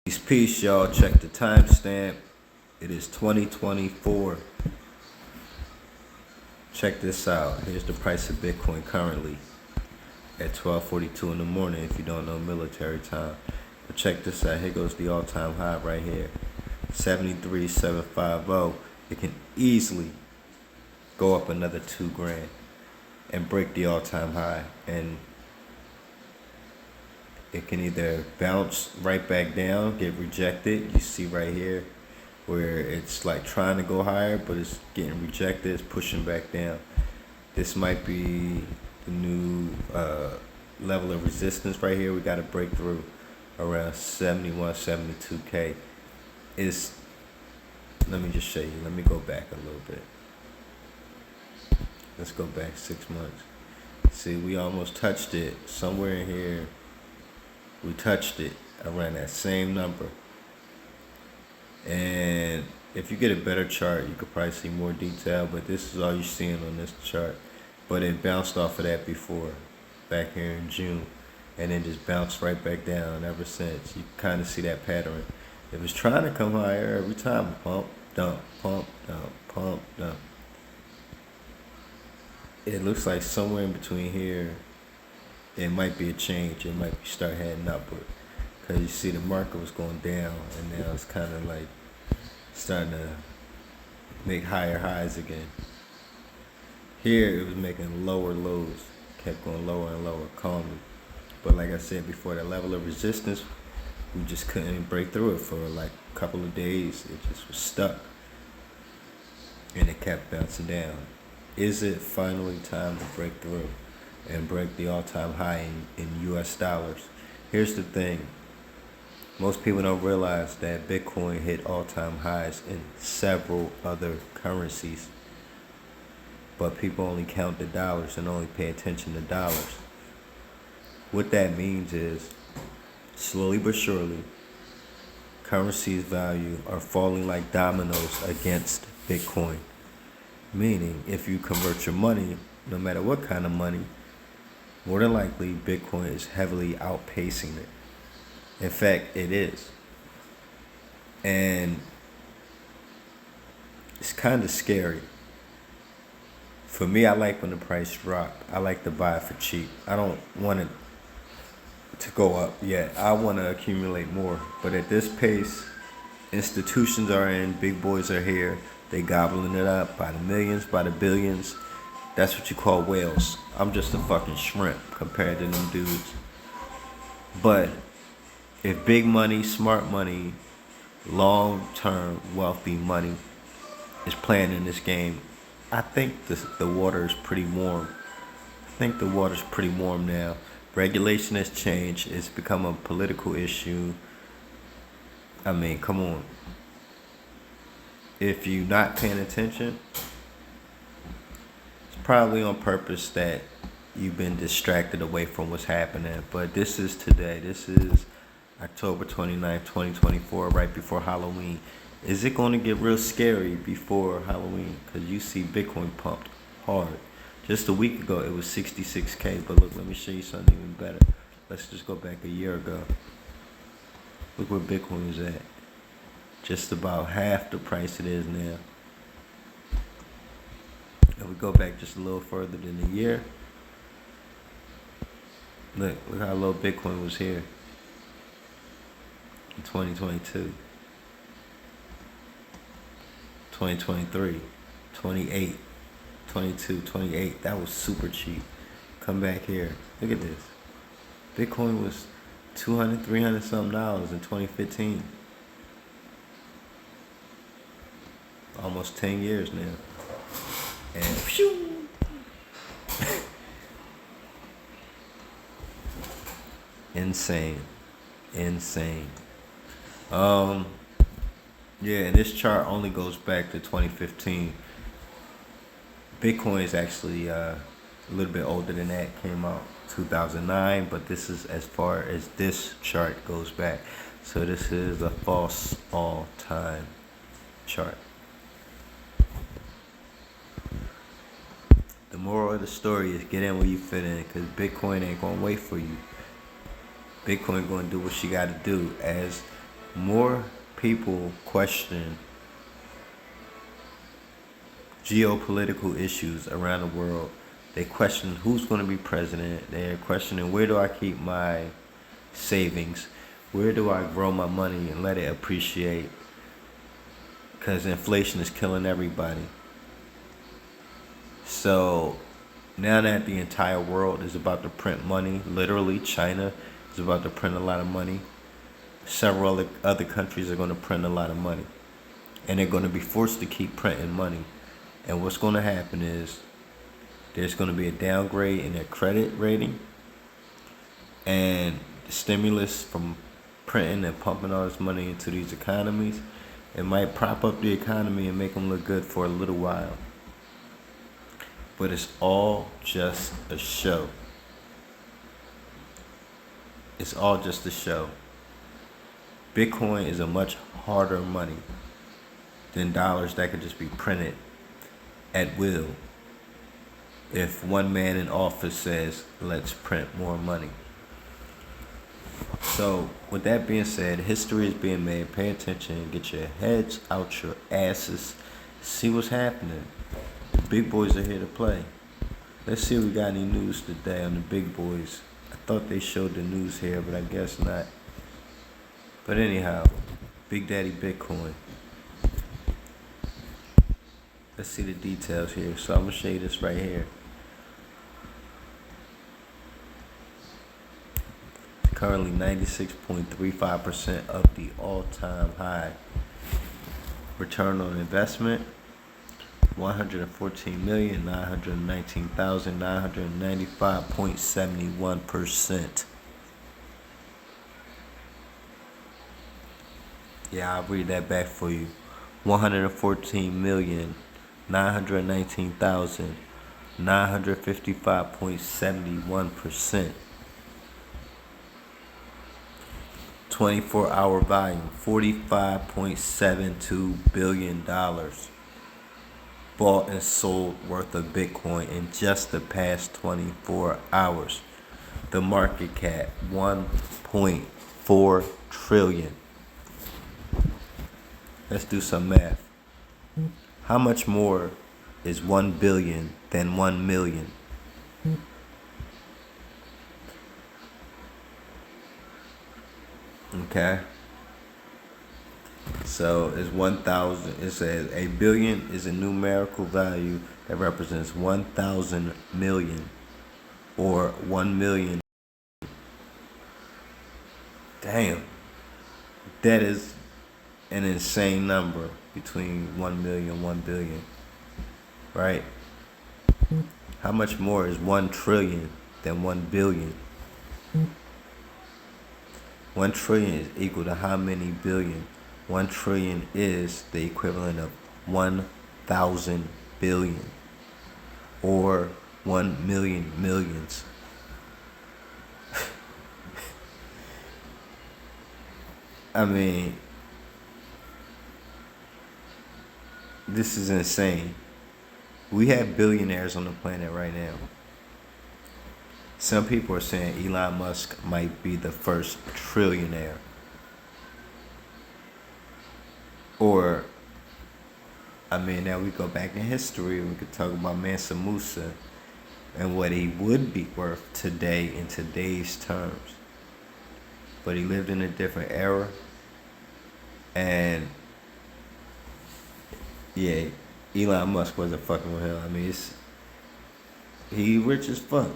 Peace, y'all. Check the timestamp. It is 2024. Check this out. Here's the price of Bitcoin currently at 12:42 in the morning. If you don't know military time, but check this out. Here goes the all-time high right here, 73,750. It can easily go up another $2,000 and break the all-time high, and it can either bounce right back down, get rejected. You see right here where it's like trying to go higher, but it's getting rejected. It's pushing back down. This might be the new level of resistance right here. We got to break through around 71, 72K. Let me just show you. Let me go back a little bit. Let's go back 6 months. See, we almost touched it somewhere in here. We touched it around that same number. And if you get a better chart, you could probably see more detail, but this is all you're seeing on this chart. But it bounced off of that before, back here in June, and then just bounced right back down ever since. You kind of see that pattern. It was trying to come higher every time. Pump, dump, pump, dump, pump, dump. It looks like somewhere in between here, it might be a change. It might start heading upward, because you see the market was going down, and now it's kind of like starting to make higher highs again. Here it was making lower lows, kept going lower and lower calmly. But like I said before, that level of resistance, we just couldn't break through it for like a couple of days. It just was stuck, and it kept bouncing down. Is it finally time to break through and break the all-time high in US dollars? Here's the thing. Most people don't realize that Bitcoin hit all-time highs in several other currencies. But people only count the dollars and only pay attention to dollars. What that means is, slowly but surely, currencies' value are falling like dominoes against Bitcoin. Meaning, if you convert your money, no matter what kind of money, more than likely, Bitcoin is heavily outpacing it. In fact, it is. And it's kind of scary. For me, I like when the price drops. I like to buy it for cheap. I don't want it to go up yet. I want to accumulate more. But at this pace, institutions are in, big boys are here. They gobbling it up by the millions, by the billions. That's what you call whales. I'm just a fucking shrimp compared to them dudes. But if big money, smart money, long-term wealthy money is playing in this game, I think the water is pretty warm. I think the water's pretty warm now. Regulation has changed. It's become a political issue. I mean, come on. If you're not paying attention, probably on purpose that you've been distracted away from what's happening. But this is today. This is October 29th, 2024, right before Halloween. Is it going to get real scary before Halloween? Because you see Bitcoin pumped hard. Just a week ago, it was 66K. But look, let me show you something even better. Let's just go back a year ago. Look where Bitcoin was at. Just about half the price it is now. If we go back just a little further than a year, look how low Bitcoin was here in 2022, 2023, 28, 22, 28. That was super cheap. Come back here. Look at this. Bitcoin was $200, $300 something in 2015. Almost 10 years now. And phew. Insane. Yeah, and this chart only goes back to 2015. Bitcoin is actually a little bit older than that. Came out 2009, but this is as far as this chart goes back. So this is a false all-time chart. The moral of the story is get in where you fit in, because Bitcoin ain't going to wait for you. Bitcoin going to do what she got to do. As more people question geopolitical issues around the world. They question who's going to be president. They're questioning where do I keep my savings? Where do I grow my money and let it appreciate? Because inflation is killing everybody. So now that the entire world is about to print money, literally China is about to print a lot of money. Several other countries are going to print a lot of money. And they're going to be forced to keep printing money. And what's going to happen is there's going to be a downgrade in their credit rating. And the stimulus from printing and pumping all this money into these economies, it might prop up the economy and make them look good for a little while. But it's all just a show. It's all just a show. Bitcoin is a much harder money than dollars that could just be printed at will. If one man in office says, let's print more money. So, with that being said, history is being made. Pay attention. Get your heads out your asses. See what's happening. The big boys are here to play. Let's see if we got any news today on the big boys. I thought they showed the news here, but I guess not. But anyhow, Big Daddy Bitcoin. Let's see the details here. So I'm going to show you this right here. Currently 96.35% of the all-time high. Return on investment, 114,919,995.71%. Yeah, I'll read that back for you. 114,919,955.71%. 24-hour volume, $45.72 billion bought and sold worth of Bitcoin in just the past 24 hours. The market cap, 1.4 trillion. Let's do some math. How much more is 1 billion than 1 million? Okay. So it's 1,000. It says a billion is a numerical value that represents 1,000 million or 1 million. Damn. That is an insane number between 1 million and 1 billion. Right? How much more is 1 trillion than 1 billion? 1 trillion is equal to how many billion? 1 trillion is the equivalent of 1,000 billion or 1 million millions. I mean, this is insane. We have billionaires on the planet right now. Some people are saying Elon Musk might be the first trillionaire. Or, I mean, now we go back in history and we could talk about Mansa Musa and what he would be worth today in today's terms. But he lived in a different era. And, yeah, Elon Musk wasn't fucking with him. I mean, he rich as fuck.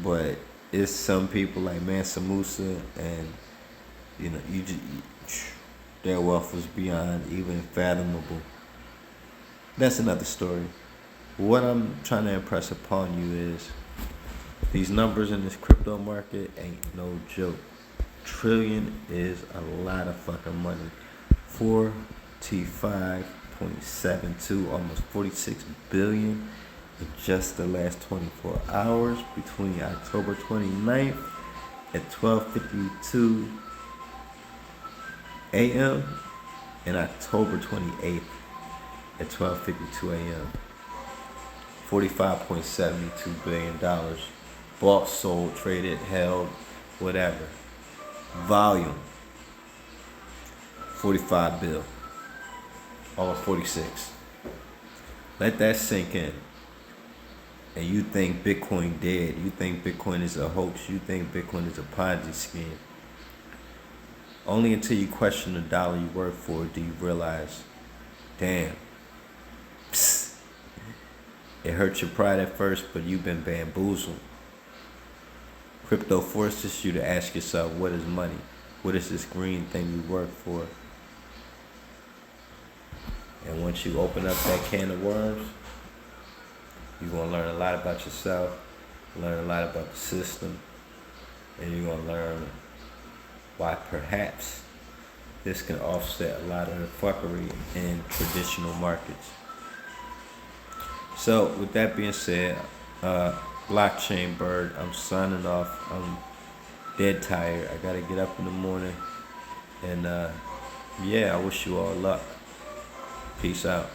But it's some people like Mansa Musa, and you know, their wealth was beyond even fathomable. That's another story. What I'm trying to impress upon you is these numbers in this crypto market ain't no joke. Trillion is a lot of fucking money. 45.72, almost 46 billion. In just the last 24 hours between October 29th at 12:52 a.m. and October 28th at 12:52 a.m. $45.72 billion. Bought, sold, traded, held, whatever. Volume. $45 bill, almost 46. Let that sink in. And you think Bitcoin dead. You think Bitcoin is a hoax. You think Bitcoin is a Ponzi scheme. Only until you question the dollar you work for do you realize, damn, psst, it hurt your pride at first, but you've been bamboozled. Crypto forces you to ask yourself, what is money? What is this green thing you work for? And once you open up that can of worms, you're going to learn a lot about yourself, learn a lot about the system, and you're going to learn why perhaps this can offset a lot of the fuckery in traditional markets. So with that being said, Blockchain Bird, I'm signing off. I'm dead tired. I gotta get up in the morning. And yeah, I wish you all luck. Peace out.